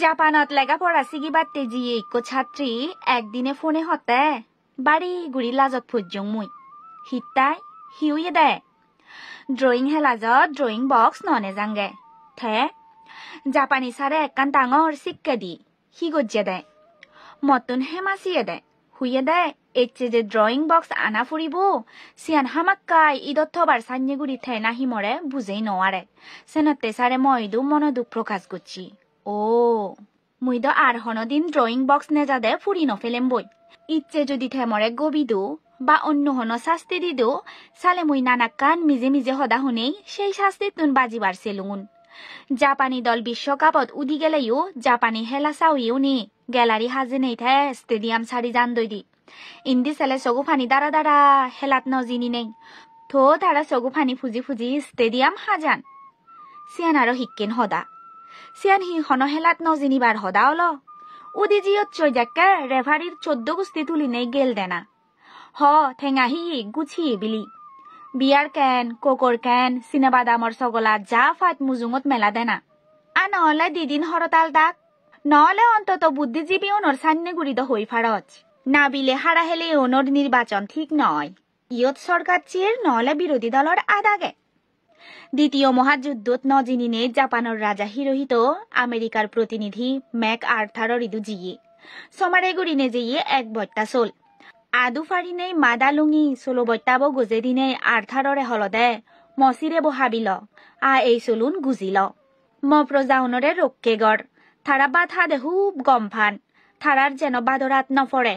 জাপানত লেখাপড়া শিখিবাতে জিয়ে ইকো ছাত্রী একদিনে ফোনে হতে বাড়ি গুড়ি লাজত ফুজং মুই হিতাই হিউয়ে দে ড্রয়িং হেলাজত ড্রয়িং বক্স ননে জাঙ্গে থে জাপানি সারে একখান ডাঙর শিক্ষা দি হি গজ্জে দে মতন হেমাসিয়ে দে হুইয়ে দে এচ্ছে যে ড্রয়িং বক্স আনা ফুরিব সিয়ান হামাক্কাই ইদত থবার সান্যে গুড়ি থে নাহি মরে বুঝেই নোয়ারে সেনতে সারে মইদু মনোদুখ প্রকাশ করছি ও মুই তো আর হনদিন ড্রয়িং বক্স নেজা দে ফুরি নফেলেম বই ইচ্ছে যদি থেমরে গবিদু বা অন্য হন শাস্তি দিদু সালে মুই নানাক্কান মিজে মিজে হদা শুনেই সেই শাস্তি তুন বাজিবার সেলুন জাপানি দল বিশ্বকাপত উদি গেলেও জাপানি হেলা চাউইও নি গ্যালারি হাজে নেই থে স্টেডিয়াম ছাড়ি জান দই দি ইন্দি সেলে চগু ফানি দাঁড়া দাঁড়া হেলাত নজিনি নেই থো তারা চগু ফানি ফুজি ফুজি স্টেডিয়াম হাজান সিয়ান আরো হিক্কেন হদা সিয়ান হি হন হেলাত নজিনিবার হদা অল উদি জিয়ত চই যাক্কে রেফারির 14 গুস্তি তুলি নেই গেল দেনা হ ঠেঙাহি গুছি বিলি বিয়ার কেন কোকর কেন সিনেবাদামর সগলা যা ফাত মুজুঙত মেলা দেনা নহলে দিদিন হরতাল ডাক নহলে অন্তত বুদ্ধিজীবী ওনর সান্নে গুড়িত হই ফারচ না বিলে হারা হেলে ওনর নির্বাচন ঠিক নয় ইয়ত সরকার চির নহলে বিরোধী দলর আদাগে দ্বিতীয় মহাযুদ্ধত নজিনিনে জাপানের রাজা হিরোহিতো আমেরিকার প্রতিনিধি ম্যাক আর্থারর ইদু জিয়ে সমারে গুড়িনে জিয়ে এক বট্টা চল আদু ফারিনে মাদালুঙি চলো বট্টাবো গুজে দিনে আর্থাররে হলদে মচিরে বহাবিল এই চলুন গুজিল ম প্রজাউনরে রক্ষে গড় থারা বাধা দেহু গমফান থারার যেন বাদরাত নফরে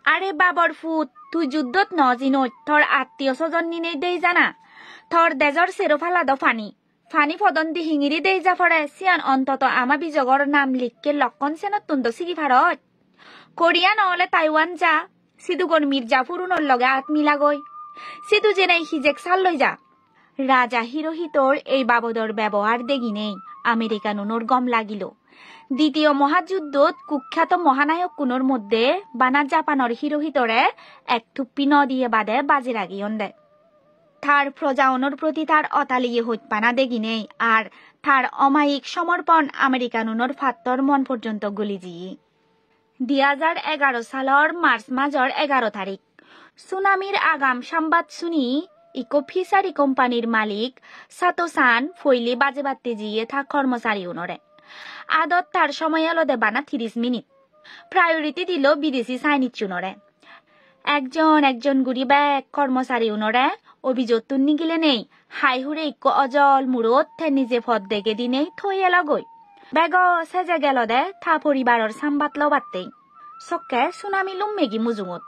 আরে বাবর ফুট তুই যুদ্ধত নজিনত থর আত্মীয় স্বজন নিনে দেই জানা থর দেজর সেরোফালা দ ফানি ফানি ফদন্তি হিঙিরি দেই যা ফরে সিয়ান অন্তত আমা বিজগর নাম লিখকে লক্ষণ সেনত তুন্দ সিগি ভারত কোরিয়া নহলে তাইওয়ান যা সিদুগর মির্জাফুরুনর লগে আত মিলাগই সিদু জেনে হিজেক সাল লই যা রাজা হিরোহিতর এই বাবদর ব্যবহার দেগি নেই আমেরিকানুনোর গম লাগিল দ্বিতীয় মহাযুদ্ধত কুখ্যাত মহানায়ক কুনোর মধ্যে বানা জাপানর হিরোহিতরে এক থুপ্পি ন দিয়ে বাদে বাজে রাগিয়ন দে থার প্রজাউনর প্রতি তার অতালিয়ে হইত পানা দেগি নেই আর থার অমায়িক সমর্পণ আমেরিকানুনোর ফাত্তর মন পর্যন্ত গলি জিয়ে 2011 সালর মার্চ মাসর 11 তারিখ সুনামির আগাম সংবাদ শুনি ইকো ফিসারি কোম্পানির মালিক সাতোসান ফইলি বাজে বাত্তে জিয়ে থা কর্মচারী উনরে আদত তার সময় এলো দে বানা 30 মিনিট প্রায়োরিটি দিল বিদেশি চাইনিজ চুনরে একজন গুড়ি ব্যাগ কর্মচারী উনরে অভিযোগ তুন্নি গিলে নেই হাই হুরে ইকো অজল মুরত থে নিজে ফদ দেগে দিনেই থই এলাগই বেগ সেজে গেল দে থা পরিবারর সাম্বাত লবাত্তেই সক্কে সুনামি লুম্মেগি মুজুঙত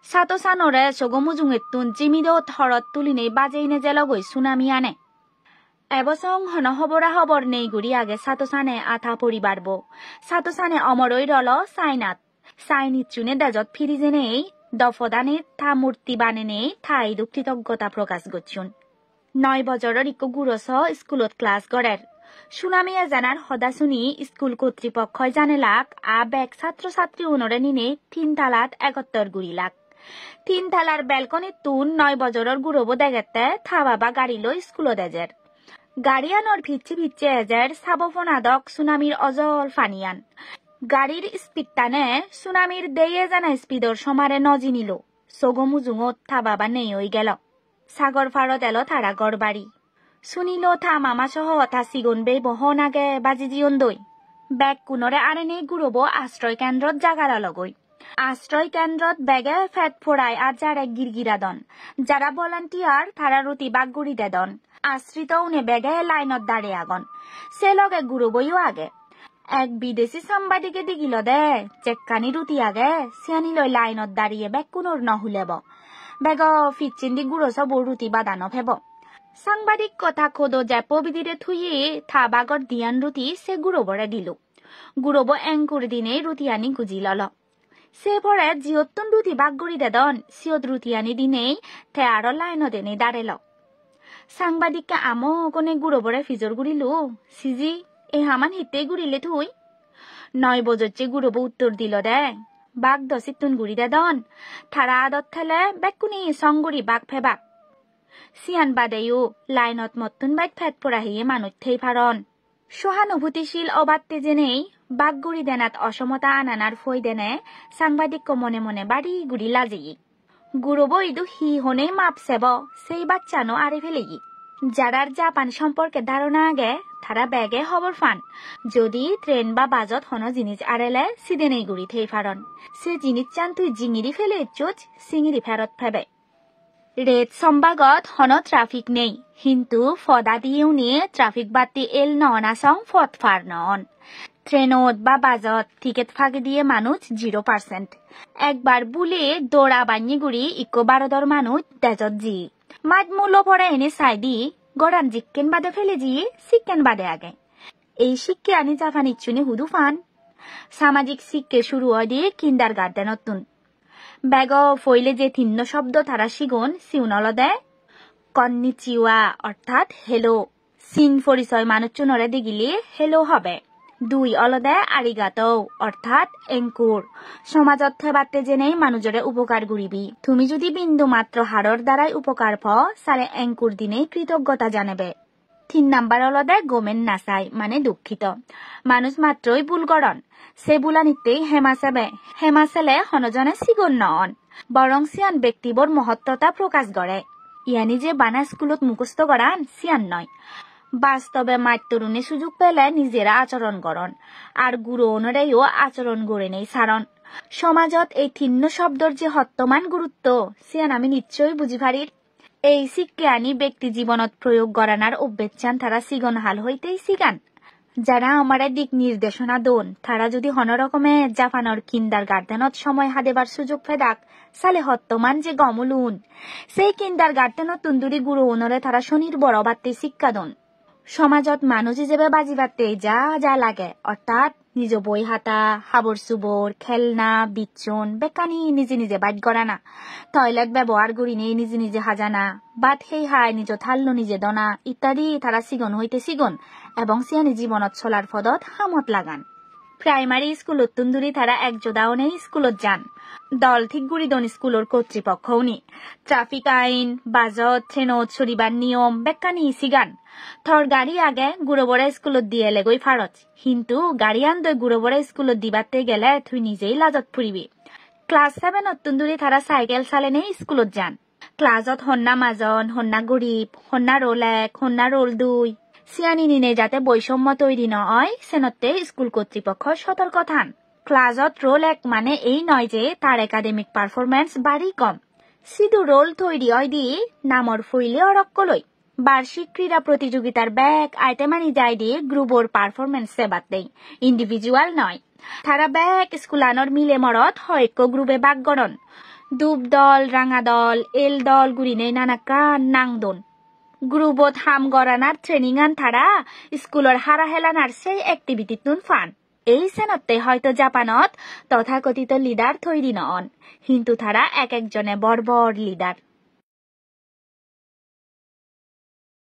সাতোসানরে সগো মুজুঙের তুন জিমিদত হরত তুলিনে বাজেইনে জেলগই সুনামি আনে এবছং হন হবরা হবর নেই গুড়ি আগে সাতোসানে আথা পরিবার বো সাতোসানে অমরই রল সাইনাত সাইনিত চুনে দেজত ফিরিজে নেই দফদানে থা মূর্তি বানে নেই থাই দুঃখিতজ্ঞতা প্রকাশ গচ্ছুন 9 বছরের ইকো গুরস স্কুলত ক্লাস গড়ের সুনামিয়া জানার হদা শুনি স্কুল কর্তৃপক্ষই জানে লাগ ব্যাগ ছাত্রছাত্রী উনরে নিনে 3 তালাত 71 গুড়ি লাগ 3 তালার ব্যালকনির তুন 9 বছরের গুরব দেগেতে থা বাবা গাড়ি লই স্কুল দেজের গাড়ি আনর ভিচ্ছে এজের সাবফনাদক সুনামির অজল ফানিয়ান গাড়ির স্পিড টানে সুনামির দেয়ে জানা স্পিডর সমারে নজি নিল সগমু জুঙত থা বাবা নেই হই গেল সাগর ফারত এলো তারা গড় বাড়ি শুনিল থা মামা সহ থা সিগুন বে বহন আগে বাজি জিয়ন দই ব্যাগ কুনরে আরে নেই গুরব আশ্রয় কেন্দ্রত জাগারা লগই আশ্রয় কেন্দ্রত বেগে ফেট ফোড়ায় আর যারা গিরগিরা দন যারা ভলান্টিয়ার তারা রুটি বাগ গুড়ি দে দন আশ্রিত উনে বেগে লাইনত দাঁড়িয়ে আগন সে লগে গুরবইও আগে এক বিদেশি সাংবাদিকে দিগিল দে চেককানি রুটি আগে সিয়ানি লই লাইনত দাঁড়িয়ে ব্যাগ কুনোর নহুলেব বেগ ফিচ্চিন্দি গুড়ো সব রুটি বাদানো ফেব সাংবাদিক কথা খোদো যে পবিদিরে থুইয়ে থা বাগর দিয়ান রুটি সে গুরবরে দিল গুরব এঙ্কুর দিনে রুটি আনি গুজি লল সে পরে জিয়তুন রুটি বাগ গুড়ি দেদন সিয়ত রুটি আনি দিনেই থে আরো লাইনত এনে দাঁড়েল সাংবাদিককে আমো কোনে গুরবরে ফিজর গুড়িলু সিজি এ হামান হিতে গুড়িলে থুই 9 বছর গুরব উত্তর দিল দে বাঘ 10 তুন গুড়ি দেদন থারা আদত থেলে বেকুনি সংগুড়ি বাঘ ফেবাক সিয়ান বাদেও লাইনত মতুন বাইক ফেট পড়াহিয়ে মানুষ থেই ফারন সহানুভূতিশীল অবাত্তে জেনেই বাগগুড়ি দেনাত অসমতা আনানার ফই দেনে সাংবাদিক মনে মনে বাড়ি গুড়ি লাজেই গুরুব ইদু হি হনে মাপ সেব সেই বাচ্চানো আরে ফেলেই যারার জাপান সম্পর্কে ধারণা আগে তারা ব্যাগে খবর ফান যদি ট্রেন বা বাজত হন জিনিস আরেলে সিদেনেই গুড়ি থেই ফারন সে জিনিস চান তুই জিঙিরি ফেলে চোচ সিঙিরি ফেরত ফেবে রেড সম্বাগত হন ট্রাফিক নেই কিন্তু ফদা দিয়েও নিয়ে ট্রাফিক বাতি এল নন আসং ফদ ফার নন ট্রেনত বা বাজত টিকেট ফাঁকি দিয়ে মানুষ 0%। একবার বুলে দৌড়া বান্যি গুড়ি ইকো বারদর মানুষ তেজত জি মাত মূল্য পরে এনে চাই দি গড়ান জিক্কেন বাদে ফেলে জি শিক্ষেন বাদে আগে এই শিক্ষে আনি জাপান ইচ্ছুনি হুদু ফান সামাজিক শিক্ষে শুরু হয় দিয়ে কিন্ডার গার্ডেনতুন বেগ ফইলে যে তিন্ন শব্দ তারা শিগুন সিউনল দেয় কন্নিচিওয়া অর্থাৎ হেলো সিন পরিচয় মানুষজনরে দেখিলে হেলো হবে 2 অলদে আরিগাতো অর্থাৎ এঙ্কুর সমাজত থেবাতে জেনেই মানুষরে উপকার গুড়িবি তুমি যদি বিন্দু মাত্র হাড়র দ্বারাই উপকার প সালে এঙ্কুর দিনেই কৃতজ্ঞতা জানাবে 3 নাম্বার অলদে গোমেন নাসাই মানে দুঃখিত মানুষ মাত্রই ভুল গড়ন সে বুলানিতেই হেমাসেলে হনজনে সিগন নন বরং সিয়ান ব্যক্তিবর মহত্বতা প্রকাশ করে ইয়ানি যে বানা স্কুলত মুখস্থ করান সিয়ান নয় বাস্তবে মাতরুণে সুযোগ পেলে নিজেরা আচরণ করন আর গুরু অনুরেও আচরণ গড়ে নেই সারণ সমাজত এই তিন্ন শব্দর যে হত্যমান গুরুত্ব সিয়ান আমি নিশ্চয়ই বুঝি পারির এই শিক্ষা আনি ব্যক্তি জীবনত প্রয়োগ করানার অভ্যেচ্ছান তারা সিগন হাল হইতেই সিগান যারা আমারে দিক নির্দেশনা দোন তারা যদি হনরকমে জাপানর কিন্ডার গার্ডেনত সময় হাদেবার সুযোগ ফেদাক সালে হত্যমান যে গমলুন সেই কিন্ডার গার্ডেনত তুন্দুরি গুরু অনুরে তারা শনির বড় বাত্তে শিক্ষা দন সমাজত মানুষ হিসেবে বাজি বাত্তে যা যা লাগে অর্থাৎ নিজ বই হাতা হাবর সুবর খেলনা বিচ্ছন বেকানি নিজে নিজে বাইট গড়ানা টয়লেট ব্যবহার করি নেই নিজে নিজে হাজানা বাট সেই হায় নিজ থাল্লো নিজে দনা ইত্যাদি তারা সিগন হইতে সিগন এবং সিয়ানি জীবনত চলার ফদত হামত লাগান প্রাইমারি স্কুলত তুন্দুরি তারা এক যোদাওনে স্কুলত যান দল ঠিক গুড়ি দন স্কুলর কর্তৃপক্ষও নি ট্রাফিক আইন বাজত ট্রেনত চলিবার নিয়ম বেকানি সিগান থর গাড়ি আগে গুড়বরা স্কুলত দিয়ে লেগই ফারত কিন্তু গাড়ি আনদই গুড়বরা স্কুলত দিবাতে গেলে তুই নিজেই লাজত ফুরিবি ক্লাস 7 তুন্দুরি তারা সাইকেল চালেনে স্কুলত যান ক্লাসত হন্না মাজন হন্না গরিব হন্না রোল 1 হন্না রোল 2 সিয়ানি নিনে যাতে বৈষম্য তৈরি নয় সেনতে স্কুল কর্তৃপক্ষ সতর্ক থান ক্লাসত রোল 1 মানে এই নয় যে তার একাডেমিক পারফরমেন্স বাড়ি কম সিধু রোল তৈরি হয় দিয়ে নামর ফইলে অরক্কলই বার্ষিক ক্রীড়া প্রতিযোগিতার ব্যাগ আইটেমানি যাই দিয়ে গ্রুপর পারফরমেন্স সেবাত দেয় ইন্ডিভিজুয়াল নয় তারা ব্যাগ স্কুলানর মিলে মরত হয়ক্য গ্রুপে বাগ গড়ন দুব দল রাঙা দল এল দল গুড়িনে নানা কান নাংদন গ্রুপত হাম গড়ানার ট্রেনিং আন তারা স্কুলর হারা হেলানার সেই অ্যাক্টিভিটি তুন ফান এই সেনতে হয়তো জাপানত তথাকথিত লিডার তৈরি নন কিন্তু তারা এক একজনে বড় বড় লিডার